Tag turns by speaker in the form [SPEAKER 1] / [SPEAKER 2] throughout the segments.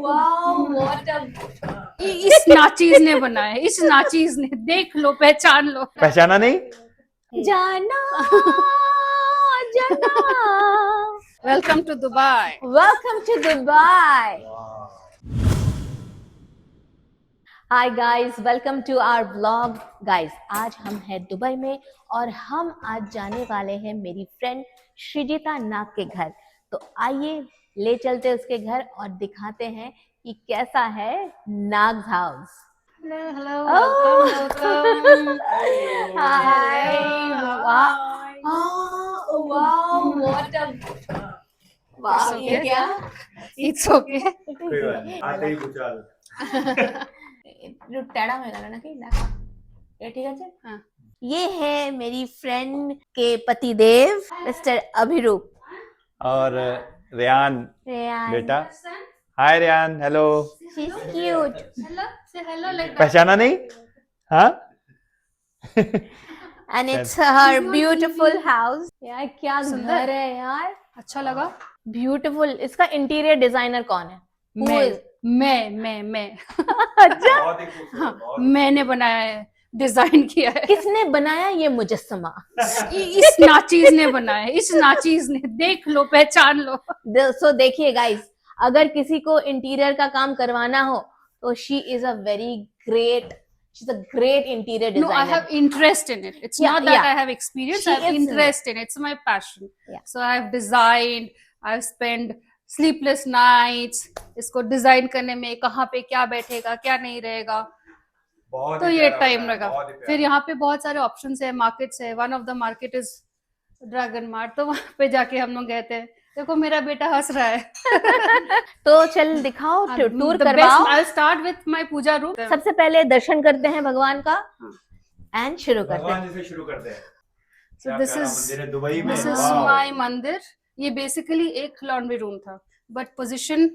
[SPEAKER 1] Wow what अ
[SPEAKER 2] इस नाचीज ने बनाया है, इस नाचीज ने, देख लो, पहचान लो।
[SPEAKER 3] पहचाना नहीं?
[SPEAKER 1] जाना जाना।
[SPEAKER 2] Welcome to Dubai.
[SPEAKER 1] Welcome to Dubai. Hi guys, welcome to our vlog. Guys, आज हम हैं दुबई में और हम आज जाने वाले हैं मेरी फ्रेंड श्रीजिता नाग के घर। तो आइए ले चलते हैं उसके घर और दिखाते हैं कि कैसा है नाग्स house.
[SPEAKER 2] Hello,
[SPEAKER 1] Oh.
[SPEAKER 2] Welcome.
[SPEAKER 1] Hi, wow what a wow, ये क्या?
[SPEAKER 2] It's okay.
[SPEAKER 3] आते ही भूचाल।
[SPEAKER 1] टेढ़ा में करना कि ना, ये ठीक है चल।
[SPEAKER 2] हाँ।
[SPEAKER 1] ये है मेरी फ्रेंड के पतिदेव मिस्टर अभिरूप।
[SPEAKER 3] और रेयान
[SPEAKER 1] रेयान।
[SPEAKER 3] बेटा। Hi Rayan, hello.
[SPEAKER 1] She is cute.
[SPEAKER 2] Hello, say hello like
[SPEAKER 3] पहचाना नहीं? हाँ।
[SPEAKER 1] And it's her beautiful house. यार क्या घर है यार,
[SPEAKER 2] अच्छा लगा।
[SPEAKER 1] ब्यूटीफुल। इसका इंटीरियर डिजाइनर कौन है? Who is?
[SPEAKER 2] मैं
[SPEAKER 1] अच्छा,
[SPEAKER 2] हाँ, मैंने बनाया है, डिजाइन किया है।
[SPEAKER 1] किसने बनाया ये मुजस्समा?
[SPEAKER 2] इस नाचीज ने बनाया है, इस नाचीज ने, देख लो, पहचान लो।
[SPEAKER 1] सो देखिए गाइस, अगर किसी को इंटीरियर का काम करवाना हो तो she is a very great, she's a great interior
[SPEAKER 2] No, I
[SPEAKER 1] designer.
[SPEAKER 2] have interest in it. It's
[SPEAKER 1] Yeah,
[SPEAKER 2] not that
[SPEAKER 1] yeah.
[SPEAKER 2] I have experience.
[SPEAKER 1] She
[SPEAKER 2] I have
[SPEAKER 1] is in
[SPEAKER 2] interest in it. It's my passion.
[SPEAKER 1] Yeah.
[SPEAKER 2] So I have designed. I've spent sleepless nights. इसको design करने में, कहाँ पे क्या बैठेगा, क्या नहीं रहेगा, तो ये टाइम लगा। फिर यहाँ पे बहुत सारे ऑप्शंस है, मार्केट्स है। One of the market is dragon mart, तो वहाँ पे जाके हम लोग गए थे। देखो मेरा बेटा हंस रहा है।
[SPEAKER 1] तो चल दिखाओ, टूर करवाओ।
[SPEAKER 2] I'll start with my puja room.
[SPEAKER 1] सबसे पहले दर्शन करते हैं भगवान का एंड शुरू करते
[SPEAKER 3] भगवान
[SPEAKER 1] हैं।
[SPEAKER 3] जी से शुरू करते हैं।
[SPEAKER 2] So this is
[SPEAKER 3] दुबई में।
[SPEAKER 2] this is my mandir. ये बेसिकली एक लॉन्ड्री रूम था, बट पोजीशन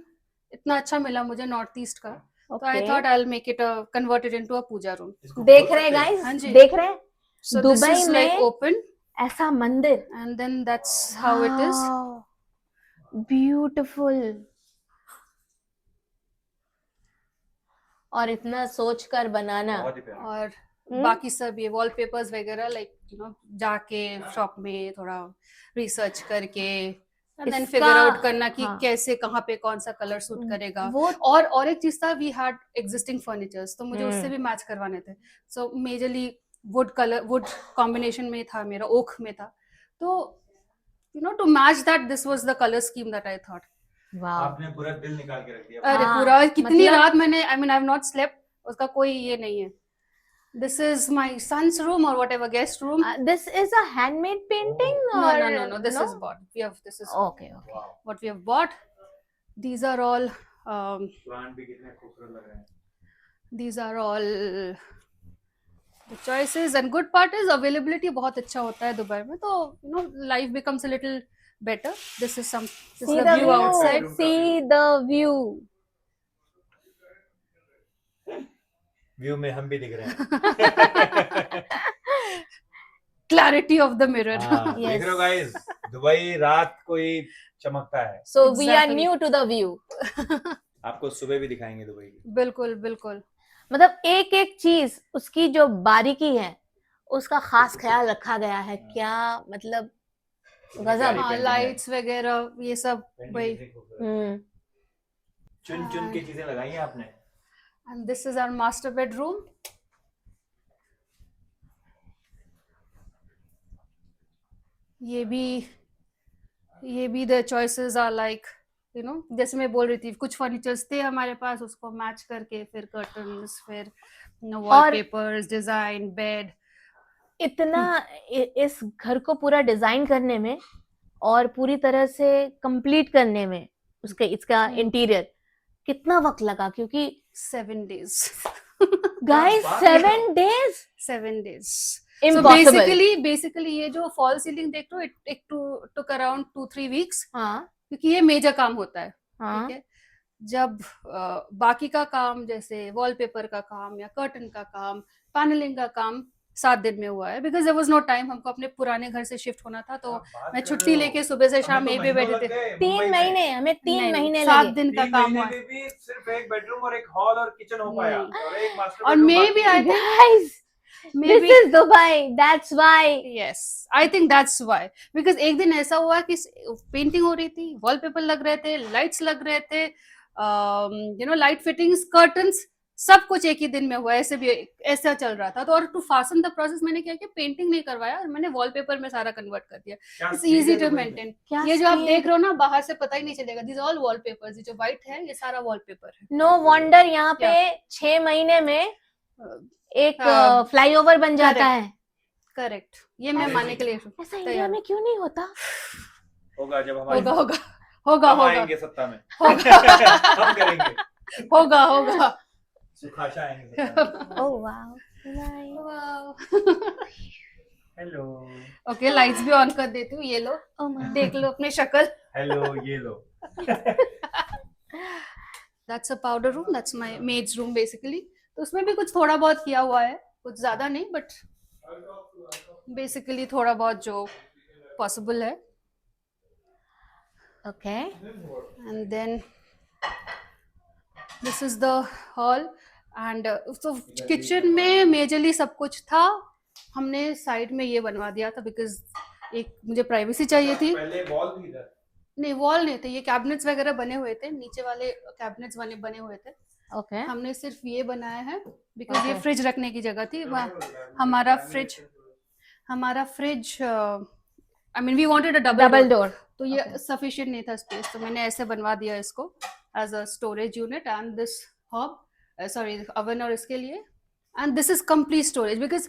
[SPEAKER 2] इतना अच्छा मिला मुझे नॉर्थ ईस्ट का, तो I thought I will make it converted into a puja room.
[SPEAKER 1] देख रहे हैं गाइस,
[SPEAKER 2] हाँ जी।
[SPEAKER 1] देख रहे हैं
[SPEAKER 2] So this
[SPEAKER 1] Dubai
[SPEAKER 2] is like
[SPEAKER 1] में
[SPEAKER 2] open
[SPEAKER 1] ऐसा मंदिर,
[SPEAKER 2] and then that's how it is.
[SPEAKER 1] Beautiful. और इतना सोच कर बनाना।
[SPEAKER 2] और बाकी सब ये वॉलपेपर्स वगैरह, लाइक यू नो, जाके शॉप में थोड़ा रिसर्च करके and then
[SPEAKER 1] इसका-
[SPEAKER 2] figure out करना कि
[SPEAKER 1] हाँ।
[SPEAKER 2] कैसे, कहाँ पे कौन सा कलर सूट करेगा।
[SPEAKER 1] वो
[SPEAKER 2] और एक चीज था, वी हैड एग्जिस्टिंग फर्नीचर्स, तो मुझे उससे भी मैच करवाने थे। So majorly wood colour, wood combination में था मेरा, ओक में था, तो you know, to match that, this was the colour scheme that I thought.
[SPEAKER 1] वाह,
[SPEAKER 3] आपने पूरा दिल निकाल के रख दिया।
[SPEAKER 2] अरे
[SPEAKER 1] हाँ,
[SPEAKER 2] पूरा, कितनी
[SPEAKER 1] मतलब-
[SPEAKER 2] रात मैंने, I mean I have not slept, उसका कोई ये नहीं है। This is my son's room or whatever, guest room.
[SPEAKER 1] this is a handmade painting
[SPEAKER 2] No,
[SPEAKER 1] or
[SPEAKER 2] no. This is bought. This is
[SPEAKER 1] okay.
[SPEAKER 2] what we have bought. These are all.
[SPEAKER 3] Plant भी कितने खूबसूरत लग रहे हैं।
[SPEAKER 2] These are all the choices, and good part is availability बहुत अच्छा होता है दुबई में, तो you know, life becomes a little better. This is
[SPEAKER 1] See
[SPEAKER 2] the view outside.
[SPEAKER 1] See the view.
[SPEAKER 3] View में हम भी दिख रहे हैं।
[SPEAKER 2] Clarity of the mirror.
[SPEAKER 3] हाँ, देख रहे हो गाइस, दुबई रात को ही चमकता है।
[SPEAKER 1] So we are
[SPEAKER 2] Exactly.
[SPEAKER 1] new to the view.
[SPEAKER 3] आपको सुबह भी दिखाएंगे दुबई की।
[SPEAKER 2] बिल्कुल बिल्कुल।
[SPEAKER 1] मतलब एक एक चीज उसकी जो बारीकी है उसका खास ख्याल रखा गया है। क्या मतलब गजब।
[SPEAKER 2] हाँ, लाइट्स वगैरह ये सब वही।
[SPEAKER 3] चुन चुन के चीजें लगाई हैं आपने।
[SPEAKER 2] And this is our master bedroom. ये भी the choices are like, you know, जैसे मैं बोल रही थी, कुछ फर्नीचर्स थे हमारे पास, उसको मैच करके फिर कर्टन्स, फिर वॉलपेपर्स, डिजाइन, बेड।
[SPEAKER 1] इतना इस घर को पूरा डिजाइन करने में और पूरी तरह से कंप्लीट करने में इसका इंटीरियर कितना वक्त लगा? क्योंकि
[SPEAKER 2] 7 days.
[SPEAKER 1] Guys 7 days
[SPEAKER 2] 7 days.
[SPEAKER 1] Impossible.
[SPEAKER 2] So basically ये जो फॉल सीलिंग देख रहे हो, it took around 2-3 weeks.
[SPEAKER 1] हाँ,
[SPEAKER 2] क्योंकि ये मेजर काम होता है।
[SPEAKER 1] हाँ,
[SPEAKER 2] ठीक है, जब बाकी का काम जैसे वॉलपेपर का काम या कर्टन का काम, पैनलिंग का काम 7 दिन में हुआ है, because there was no time, हमको अपने पुराने घर से शिफ्ट होना था, तो मैं छुट्टी लेके सुबह से शाम यहीं पे बैठे थे।
[SPEAKER 1] 3 महीने, हमें 3 महीने
[SPEAKER 2] 7
[SPEAKER 1] लगे।
[SPEAKER 2] दिन का
[SPEAKER 3] 3
[SPEAKER 2] काम
[SPEAKER 3] महीने
[SPEAKER 2] हुआ।
[SPEAKER 3] में भी सिर्फ एक बेडरूम और एक हॉल और किचन हो पाया
[SPEAKER 2] नहीं।
[SPEAKER 3] और एक मास्टर
[SPEAKER 2] और
[SPEAKER 3] bedroom
[SPEAKER 2] maybe I
[SPEAKER 1] Guys,
[SPEAKER 2] may
[SPEAKER 1] this
[SPEAKER 2] be
[SPEAKER 1] is Dubai. That's why.
[SPEAKER 2] Yes, I think that's why, because एक दिन ऐसा हुआ कि पेंटिंग हो रही थी, वॉलपेपर लग रहे थे, लाइट्स लग रहे थे, लाइट फिटिंग्स, कर्टन्स, सब कुछ एक ही दिन में हुआ, ऐसे भी ऐसा चल रहा था। तो और टू फास्ट द प्रोसेस मैंने क्या किया, पेंटिंग नहीं करवाया, मैंने वॉलपेपर में सारा कन्वर्ट कर दिया। It's easy to maintain.
[SPEAKER 1] क्या
[SPEAKER 2] ये जो आप
[SPEAKER 1] speed.
[SPEAKER 2] देख रहे हो ना, बाहर से पता ही नहीं चलेगा, दिस ऑल वॉलपेपर्स, ये जो व्हाइट है ये सारा वॉलपेपर है।
[SPEAKER 1] No wonder यहाँ पे 6 महीने में एक फ्लाईओवर बन जाता
[SPEAKER 2] correct.
[SPEAKER 1] है।
[SPEAKER 2] करेक्ट, ये मैं मानने के लिए
[SPEAKER 1] ऐसा इंडिया
[SPEAKER 2] तैयार
[SPEAKER 1] में क्यों नहीं होता?
[SPEAKER 3] होगा जब हमारी
[SPEAKER 2] होगा होगा होगा
[SPEAKER 3] हम
[SPEAKER 2] होगा
[SPEAKER 3] आएंगे सत्ता में
[SPEAKER 2] होगा
[SPEAKER 3] हम करेंगे
[SPEAKER 2] होगा होगा।
[SPEAKER 3] सुखाशा आएंगे सत्ता में।
[SPEAKER 1] Oh wow. Nice.
[SPEAKER 3] Hello
[SPEAKER 2] okay, lights भी ऑन कर देती हूँ, ये लो,
[SPEAKER 1] Oh my.
[SPEAKER 2] देख लो अपनी शक्ल।
[SPEAKER 3] हेलो ये लो
[SPEAKER 2] that's a powder room, that's my maid's room basically. तो उसमें भी कुछ थोड़ा बहुत किया हुआ है, कुछ ज्यादा नहीं, बट बेसिकली थोड़ा बहुत जो पॉसिबल है।
[SPEAKER 1] Okay.
[SPEAKER 2] And then this is the hall, and तो किचन में मेजरली सब कुछ था, हमने साइड में ये बनवा दिया था बिकॉज एक मुझे प्राइवेसी चाहिए थी।
[SPEAKER 3] पहले वॉल भी इधर
[SPEAKER 2] नहीं, वॉल नहीं थे, ये कैबिनेट्स वगैरह बने हुए थे, नीचे वाले कैबिनेट्स बने हुए थे।
[SPEAKER 1] Okay.
[SPEAKER 2] हमने सिर्फ ये बनाया है बिकॉज
[SPEAKER 1] Okay.
[SPEAKER 2] ये फ्रिज रखने की जगह थी। हमारा fridge I mean we wanted a
[SPEAKER 1] Double door.
[SPEAKER 2] तो ये सफिशिएंट नहीं था स्पेस, तो मैंने ऐसे बनवा दिया इसको as a storage unit, and this hob sorry oven और इसके लिए, and this is complete storage because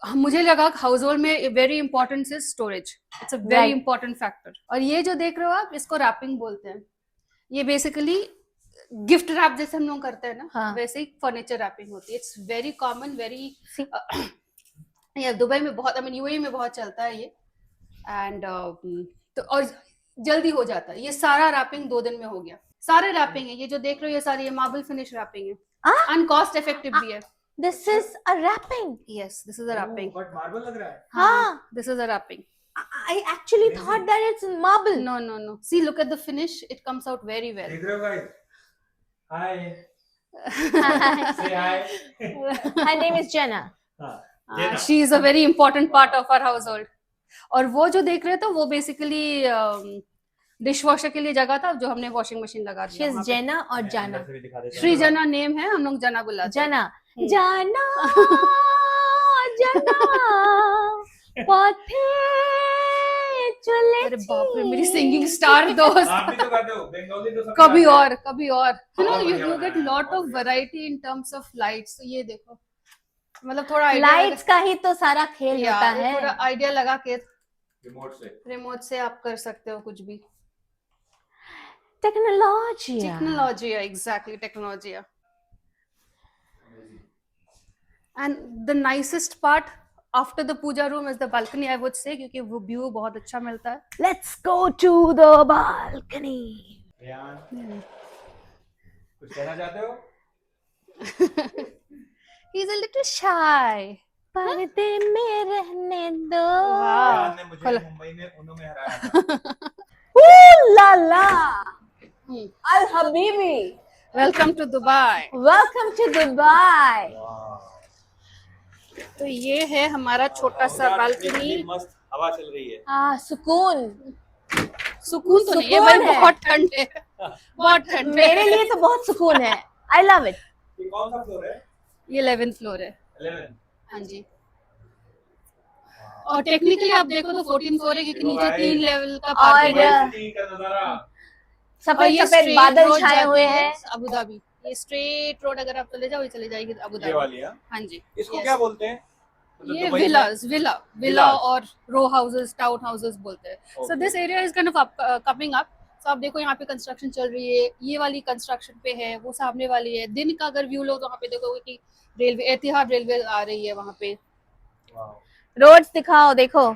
[SPEAKER 2] मुझे लगा हाउस होल्ड में very important is storage, it's a very
[SPEAKER 1] Right.
[SPEAKER 2] Important factor. और ये जो देख रहे हो आप, इसको रैपिंग बोलते हैं। ये बेसिकली गिफ्ट रैप जैसे हम लोग करते हैं ना,
[SPEAKER 1] हाँ.
[SPEAKER 2] वैसे ही फर्नीचर रैपिंग होती है। It's very common, very
[SPEAKER 1] See.
[SPEAKER 2] ये दुबई में बहुत, आई मीन यूएई में बहुत चलता है ये, एंड तो और जल्दी हो जाता है। ये सारा रैपिंग 2 दिन में हो गया, सारे रैपिंग है, ये जो देख रहे हो ये सारी, ये मार्बल फिनिश रैपिंग है, एंड कॉस्ट इफेक्टिव भी है।
[SPEAKER 1] This is a wrapping.
[SPEAKER 2] Yes, this is a wrapping.
[SPEAKER 3] But marble लग रहा है
[SPEAKER 1] हाँ.
[SPEAKER 2] This is a wrapping.
[SPEAKER 1] I actually thought that it's marble.
[SPEAKER 2] No, no, no. See, look at the finish. It comes out very well.
[SPEAKER 3] देख रहे हो guys hi
[SPEAKER 1] Hi.
[SPEAKER 3] से हाय
[SPEAKER 1] Her name is Jenna.
[SPEAKER 3] Jenna.
[SPEAKER 2] She is a very important part of our household. और वो जो देख रहे थे वो बेसिकली डिशवॉशर के लिए जगह था, जो हमने वॉशिंग मशीन लगा
[SPEAKER 1] She
[SPEAKER 2] दिया
[SPEAKER 1] is
[SPEAKER 2] वहाँ पे।
[SPEAKER 1] Jenna or Jana?
[SPEAKER 3] अंदर से भी दिखा देते हैं।
[SPEAKER 2] श्री जना नेम है, हम लोग जना बुलाते हैं।
[SPEAKER 1] Jana.
[SPEAKER 2] Hmm.
[SPEAKER 1] Jana. Jana. पथे चले
[SPEAKER 2] अरे बाप रे, मेरी सिंगिंग स्टार दोस्त।
[SPEAKER 3] आप भी तो गाते हो बंगाली तो सब
[SPEAKER 2] कभी
[SPEAKER 3] गाते हैं।
[SPEAKER 2] और कभी और, you know,
[SPEAKER 3] बहुत
[SPEAKER 2] you
[SPEAKER 3] बढ़िया
[SPEAKER 2] you get
[SPEAKER 3] बनाया है,
[SPEAKER 2] lot
[SPEAKER 3] बहुत
[SPEAKER 2] of
[SPEAKER 3] बढ़िया।
[SPEAKER 2] variety in terms of lights। तो ये देखो, मतलब थोड़ा idea
[SPEAKER 1] लाइट्स का ही तो सारा खेल
[SPEAKER 2] या,
[SPEAKER 1] होता
[SPEAKER 2] ये थोड़ा
[SPEAKER 1] है।
[SPEAKER 2] आइडिया लगा के
[SPEAKER 3] रिमोट से
[SPEAKER 2] आप कर सकते हो कुछ भी।
[SPEAKER 1] Technology.
[SPEAKER 2] Technology, exactly technology. And the nicest part after the puja room is the balcony, I would say, क्योंकि वो व्यू बहुत अच्छा मिलता है।
[SPEAKER 1] Let's go to the balcony.
[SPEAKER 3] Rehan कुछ कहना चाहते हो
[SPEAKER 2] ही इज अ लिटिल शाय।
[SPEAKER 1] पर्दे में रहने दो।
[SPEAKER 2] वाह।
[SPEAKER 3] रेहान ने मुझे
[SPEAKER 2] खोलो।
[SPEAKER 3] मुंबई में उनो में हराया था
[SPEAKER 1] Ooh la la. Al Habibi.
[SPEAKER 2] Welcome to Dubai.
[SPEAKER 1] Welcome to Dubai.
[SPEAKER 2] तो ये है हमारा छोटा सा
[SPEAKER 3] यार,
[SPEAKER 2] बालकनी।
[SPEAKER 3] इतनी मस्त हवा चल रही है
[SPEAKER 1] हाँ, सुकून।
[SPEAKER 2] सुकून तो नहीं है
[SPEAKER 1] सुकून
[SPEAKER 2] भाई,
[SPEAKER 1] है।
[SPEAKER 2] बहुत ठंड है, बहुत ठंड है।
[SPEAKER 1] मेरे लिए तो बहुत सुकून है। I love it.
[SPEAKER 3] ये कौन सा फ्लोर है
[SPEAKER 2] ये 11th फ्लोर है।
[SPEAKER 3] 11
[SPEAKER 2] हाँ जी। और टेक्निकली आप देखो तो 14th फ्लोर है, क्योंकि
[SPEAKER 3] देखो
[SPEAKER 2] नीचे
[SPEAKER 3] भाई।
[SPEAKER 2] 3 लेवल का
[SPEAKER 1] और
[SPEAKER 2] पार्किंग है।
[SPEAKER 3] दुबई सिटी का नजारा
[SPEAKER 2] और
[SPEAKER 1] सफेद
[SPEAKER 2] ये
[SPEAKER 1] सफेद
[SPEAKER 2] straight
[SPEAKER 1] बादल
[SPEAKER 2] road
[SPEAKER 1] छाए
[SPEAKER 2] जाती
[SPEAKER 1] हुए
[SPEAKER 2] है
[SPEAKER 1] हैं।
[SPEAKER 2] Abu Dhabi. ये स्ट्रेट रोड अगर आप चले जाओ, ये चले जाएगी अबू
[SPEAKER 3] ये
[SPEAKER 2] धाबी।
[SPEAKER 3] वाली है
[SPEAKER 2] हाँ जी।
[SPEAKER 3] इसको
[SPEAKER 2] Yes.
[SPEAKER 3] क्या बोलते हैं मतलब
[SPEAKER 2] ये
[SPEAKER 3] दुबई में?
[SPEAKER 2] Villa
[SPEAKER 3] Villas.
[SPEAKER 2] और रो हाउसेस, टाउन हाउसेस बोलते हैं। सो
[SPEAKER 3] Okay.
[SPEAKER 2] This area is kind of coming up. तो आप देखो यहाँ पे कंस्ट्रक्शन चल रही है, ये वाली कंस्ट्रक्शन पे है, वो सामने वाली है। दिन का अगर व्यू लो तो वहाँ पे देखोगे कि रेलवे, एतिहाद रेलवे आ रही है वहाँ पे।
[SPEAKER 3] Wow.
[SPEAKER 1] रोड्स दिखाओ, देखो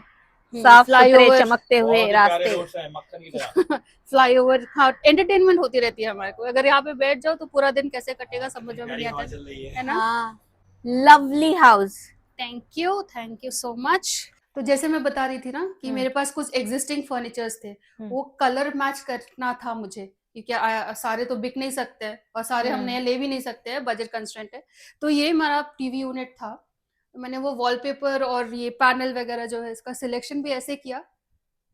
[SPEAKER 1] साफ सुथरे
[SPEAKER 2] फ्लाईओवर,
[SPEAKER 1] चमकते हुए
[SPEAKER 3] बहुत ही प्यारे
[SPEAKER 1] रास्ते।
[SPEAKER 3] रोड्स हैं, मक्खन की तरह
[SPEAKER 2] फ्लाईओवर। हाँ, एंटरटेनमेंट होती रहती है हमारे को। अगर यहाँ पे बैठ जाओ तो पूरा दिन कैसे कटेगा समझ में
[SPEAKER 3] गाड़ी
[SPEAKER 2] नहीं आता
[SPEAKER 3] हवा
[SPEAKER 2] है
[SPEAKER 3] चल रही है
[SPEAKER 2] है ना।
[SPEAKER 1] हाँ, lovely house.
[SPEAKER 2] Thank you so much. तो जैसे मैं बता रही थी ना कि मेरे पास कुछ एग्जिस्टिंग फर्नीचर्स थे, वो कलर मैच करना था मुझे, क्योंकि सारे तो बिक नहीं सकते हैं और सारे हम नए ले भी नहीं सकते हैं, बजट कंस्ट्रेंट है। तो ये हमारा टीवी यूनिट था, तो मैंने वो वॉलपेपर और ये पैनल वगैरह जो है इसका सिलेक्शन भी ऐसे किया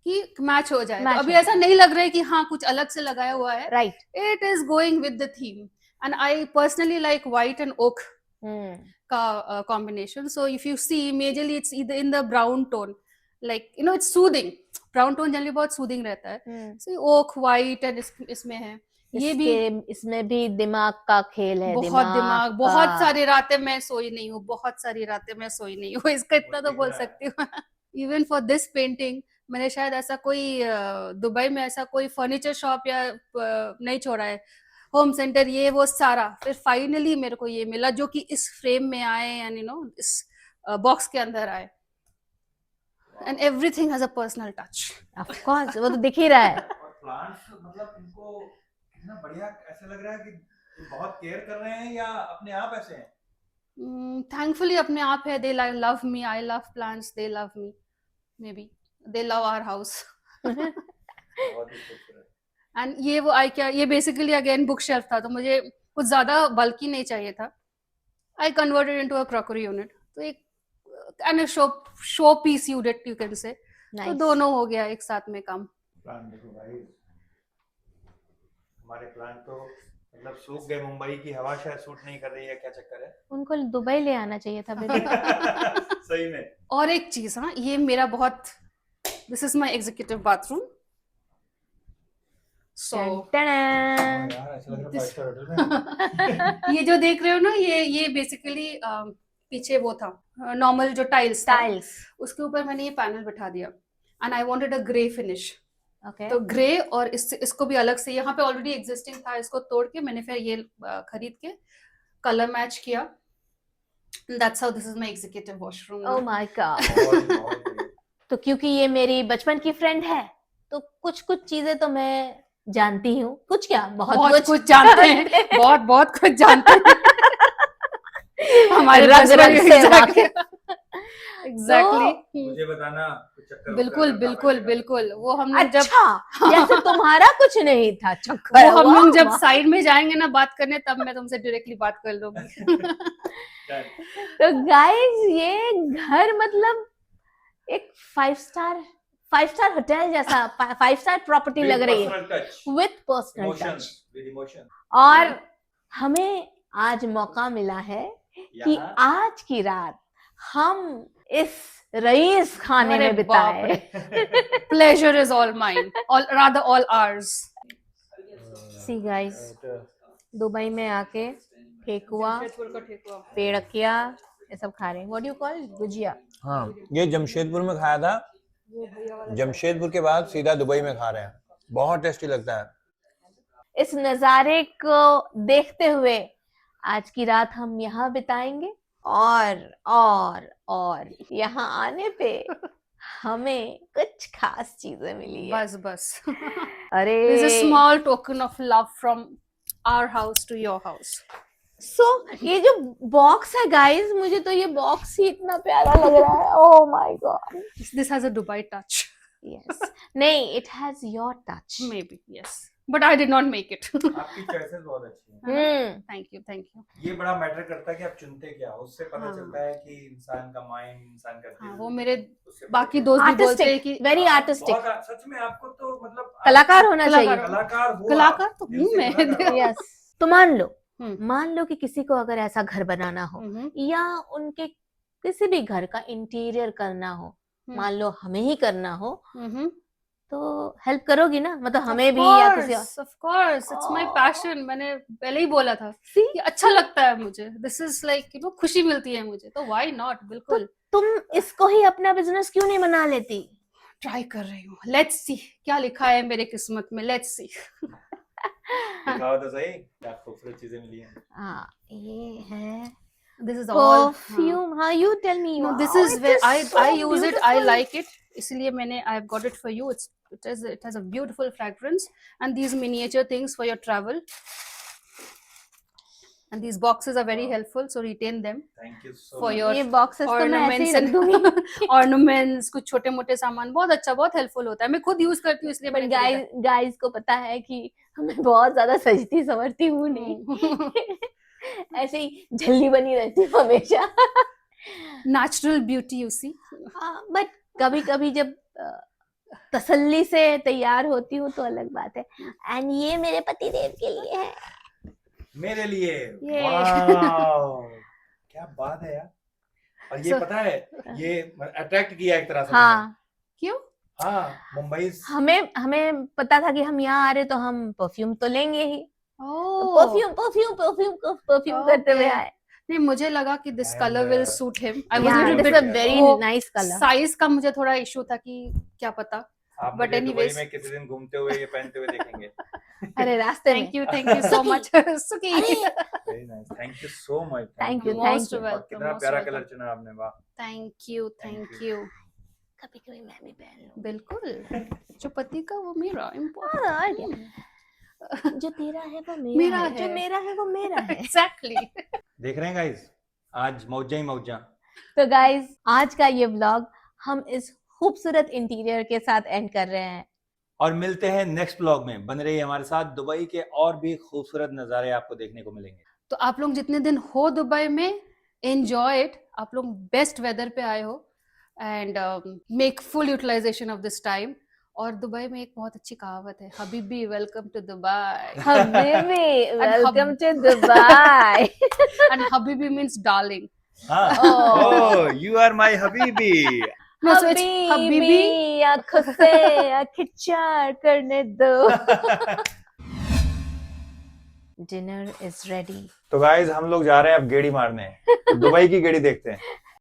[SPEAKER 2] कि मैच हो जाए। तो अभी ऐसा नहीं लग रहा है कि हाँ कुछ अलग से लगाया हुआ है,
[SPEAKER 1] right.
[SPEAKER 2] It is going with the theme and I personally like white and oak का combination. So if you see, majorly it's either in the brown tone, like you know it's soothing. brown tone generally बहुत soothing रहता है, so oak white and इसमें है ये भी,
[SPEAKER 1] इसमें भी दिमाग का खेल है,
[SPEAKER 2] बहुत दिमाग, बहुत सारी रातें मैं सोई नहीं हूँ, बहुत सारी रातें मैं सोई नहीं हूँ, इसका इतना तो बोल सकती हूँ। इवन फॉर दिस पेंटिंग मैंने शायद ऐसा कोई दुबई में ऐसा कोई फर्नीचर शॉप या नहीं छोड़ा है, होम सेंटर ये वो सारा, फिर फाइनली मेरे को ये मिला जो कि इस फ्रेम में आए एंड यू नो इस बॉक्स के अंदर आए, and everything has a personal touch.
[SPEAKER 1] Of course, वो तो दिख ही रहा है।
[SPEAKER 3] और प्लांट्स मतलब इनको कितना बढ़िया ऐसा लग रहा है कि बहुत केयर कर रहे हैं या अपने आप ऐसे हैं?
[SPEAKER 2] थैंकफुली अपने आप है, they love me, I love plants, they love me, maybe they love our house.
[SPEAKER 3] बहुत ही खूबसूरत।
[SPEAKER 2] एंड ये वो आई क्या, ये बेसिकली अगेन बुक शेल्फ था, तो मुझे कुछ ज्यादा बल्कि नहीं चाहिए था, I converted into a crockery unit, तो एक and showpiece unit you can say, तो दोनों हो गया एक साथ में काम।
[SPEAKER 3] प्लांट देखो भाई, हमारे प्लांट तो मतलब सूख गए, मुंबई की हवा शायद सूट नहीं कर रही है, क्या चक्कर है?
[SPEAKER 1] उनको दुबई ले आना चाहिए था बेबी।
[SPEAKER 3] सही में।
[SPEAKER 2] और एक चीज, हाँ ये मेरा बहुत, this is my executive bathroom, so ये जो देख रहे हो ना, ये बेसिकली पीछे वो था नॉर्मल जो टाइल्स, उसके ऊपर मैंने ये पैनल बिठा दिया and I wanted a grey finish. तो ग्रे और इसको भी अलग से, यहाँ पे ऑलरेडी एग्जिस्टिंग था, इसको तोड़ के मैंने फिर ये खरीद के कलर मैच किया। That's how this is my executive washroom.
[SPEAKER 1] Oh my God. तो क्योंकि ये मेरी बचपन की फ्रेंड है, तो कुछ चीजें तो मैं जानती हूँ, कुछ क्या बहुत कुछ जानते हैं।
[SPEAKER 2] बहुत कुछ जानते हैं। हमारे
[SPEAKER 1] रग से
[SPEAKER 2] एग्जैक्टली।
[SPEAKER 3] मुझे बताना चक्कर।
[SPEAKER 2] बिल्कुल वो हम लोग
[SPEAKER 1] जब जैसे तुम्हारा कुछ नहीं था चक्कर,
[SPEAKER 2] वो हम लोग जब साइड में जाएंगे ना बात करने, तब मैं तुमसे डायरेक्टली बात कर लूंगी।
[SPEAKER 1] तो गाइस ये घर मतलब एक 5 स्टार होटल जैसा, 5 स्टार प्रॉपर्टी लग रही है, विथ पर्सनल टच। और हमें आज मौका मिला है कि आज की रात हम इस रईस खाने में बिताए।
[SPEAKER 2] Pleasure is all mine, rather all hours.
[SPEAKER 1] See guys, Dubai में आके ठेकुआ, पेड़किया ये सब खा रहे हैं। What do you call gujiya?
[SPEAKER 4] हाँ, ये जमशेदपुर में खाया था, जमशेदपुर के बाद सीधा दुबई में खा रहे हैं, बहुत टेस्टी लगता है।
[SPEAKER 1] इस नजारे को देखते हुए आज की रात हम यहाँ बिताएंगे, और यहाँ आने पे हमें कुछ खास चीजें मिली है।
[SPEAKER 2] बस
[SPEAKER 1] अरे
[SPEAKER 2] this is a small token of love from our house to your house.
[SPEAKER 1] ये जो बॉक्स है गाइस, मुझे तो ये बॉक्स ही इतना प्यारा लग रहा है। Oh my God,
[SPEAKER 2] this has a Dubai touch.
[SPEAKER 1] Yes, नहीं, it has your touch,
[SPEAKER 2] may be, yes, but I did not make it.
[SPEAKER 3] आपकी चॉइसेस बहुत अच्छी हैं।
[SPEAKER 2] Thank you.
[SPEAKER 3] ये बड़ा मैटर करता है कि आप चुनते क्या हो, उससे पता चलता है कि इंसान का माइंड, इंसान का दिल।
[SPEAKER 2] वो मेरे बाकी दोस्त भी बोलते हैं कि
[SPEAKER 1] वेरी आर्टिस्टिक,
[SPEAKER 3] सच में आपको तो मतलब
[SPEAKER 1] कलाकार होना चाहिए।
[SPEAKER 3] कलाकार
[SPEAKER 2] तो हूँ मैं।
[SPEAKER 1] यस, तो मान लो कि किसी को अगर ऐसा घर बनाना हो या उनके किसी भी घर का इंटीरियर करना हो, मान लो हमें ही करना हो, तो हेल्प करोगी ना? मतलब हमें भी या किसी और?
[SPEAKER 2] Of course, it's my passion. मैंने पहले ही बोला था कि अच्छा लगता है मुझे, this is like you know खुशी मिलती है मुझे, तो व्हाई नॉट। बिल्कुल।
[SPEAKER 1] तो तुम इसको ही अपना बिजनेस क्यों नहीं बना लेती?
[SPEAKER 2] ट्राई कर रही हूँ, लेट्स सी क्या लिखा है मेरे किस्मत में, लेट्स सी।
[SPEAKER 3] दिखाओ तो सही, क्या खूबसूरत चीजें मिली हैं।
[SPEAKER 1] हाँ, ये है
[SPEAKER 2] दिस इज ऑल
[SPEAKER 1] परफ्यूम। हाँ, you tell me.
[SPEAKER 2] No, this is where I use it, I like it, इसलिए मैंने I have got it for you. It has a beautiful fragrance and these miniature things for your travel. And these boxes are very helpful, so retain them
[SPEAKER 3] thank you so
[SPEAKER 2] for your
[SPEAKER 1] ये boxes तो मैं ऐसे ही
[SPEAKER 2] ornaments
[SPEAKER 1] रख दूंगी.
[SPEAKER 2] and ornaments, कुछ छोटे मोटे सामान. बहुत अच्छा, बहुत हेल्पफुल होता है. मैं खुद यूज करती हूँ, इसलिए
[SPEAKER 1] पर
[SPEAKER 2] मैंने खरीदा.
[SPEAKER 1] गाइस को पता है कि मैं बहुत ज्यादा सजती संवरती हूँ नहीं. ऐसे ही झल्ली बनी रहती हूँ हमेशा.
[SPEAKER 2] Natural beauty, you see.
[SPEAKER 1] But कभी कभी जब तसल्ली से तैयार होती हूँ तो अलग बात है. एंड ये मेरे पति देव के लिए है.
[SPEAKER 3] मेरे लिए.
[SPEAKER 2] ये.
[SPEAKER 3] वाओ, क्या बात है यार. और ये
[SPEAKER 2] So-
[SPEAKER 3] पता है, ये अट्रैक्ट किया एक तरह से.
[SPEAKER 1] हाँ,
[SPEAKER 2] क्यों?
[SPEAKER 3] हाँ, मुंबई.
[SPEAKER 1] हमें पता था कि हम यहाँ आ रहे तो हम परफ्यूम तो लेंगे ही.
[SPEAKER 2] Oh.
[SPEAKER 1] परफ्यूम करते हुए
[SPEAKER 2] Okay.
[SPEAKER 1] आए.
[SPEAKER 2] नहीं, मुझे लगा कि this
[SPEAKER 3] And,
[SPEAKER 2] color will suit him. I was
[SPEAKER 1] Yeah,
[SPEAKER 2] little
[SPEAKER 1] this
[SPEAKER 2] bit.
[SPEAKER 1] is a very
[SPEAKER 2] वो
[SPEAKER 1] nice color.
[SPEAKER 2] साइज का मुझे थोड़ा इशू था कि क्या पता.
[SPEAKER 3] आप
[SPEAKER 2] But
[SPEAKER 3] मुझे दुबई
[SPEAKER 2] anyways.
[SPEAKER 3] में किसी दिन घूमते हुए ये पहनते हुए देखेंगे.
[SPEAKER 1] अरे रास्ते में.
[SPEAKER 2] Thank you so much, Suki.
[SPEAKER 3] Very nice. Thank you so much.
[SPEAKER 1] Thank you,
[SPEAKER 2] Most
[SPEAKER 1] thank you.
[SPEAKER 2] welcome.
[SPEAKER 3] कितना
[SPEAKER 2] most
[SPEAKER 3] प्यारा
[SPEAKER 2] welcome.
[SPEAKER 3] कलर चुना आपने. वाह.
[SPEAKER 2] Thank you, thank you.
[SPEAKER 1] कभी कभी मैं भी पहन लूं.
[SPEAKER 2] बिल्कुल. जो पति का वो मेरा important.
[SPEAKER 1] हाँ, और क्या? जो तेरा है वो मेरा,
[SPEAKER 2] मेरा
[SPEAKER 1] है. जो
[SPEAKER 2] है.
[SPEAKER 1] मेरा है वो मेरा है.
[SPEAKER 2] Exactly.
[SPEAKER 3] देख रहे हैं गाइस, आज मौजा ही मौजा.
[SPEAKER 1] तो गाइज आज का ये व्लॉग हम इस खूबसूरत इंटीरियर के साथ एंड कर रहे हैं.
[SPEAKER 3] और मिलते हैं नेक्स्ट ब्लॉग में. बन रही हमारे साथ. दुबई के और भी खूबसूरत नज़ारे आपको देखने को मिलेंगे.
[SPEAKER 2] तो आप लोग जितने दिन हो दुबई में, एंजॉय इट. आप लोग बेस्ट वेदर पे आए हो and make full utilization of this time. और दुबई में एक बहुत अच्छी कहावत है, हबीबी वेलकम टू दुबई.
[SPEAKER 1] हबीबी वेलकम टू दुबई.
[SPEAKER 2] एंड हबीबी मींस डार्लिंग.
[SPEAKER 3] हाँ.
[SPEAKER 1] Oh.
[SPEAKER 3] Oh, you are my हबीबी.
[SPEAKER 2] No, so it's हबीबी.
[SPEAKER 1] हबीबी आंखों से आंखें चार करने दो. Dinner is ready.
[SPEAKER 3] तो गाइस हम लोग जा रहे हैं अब गेड़ी मारने. दुबई की गेड़ी देखते हैं.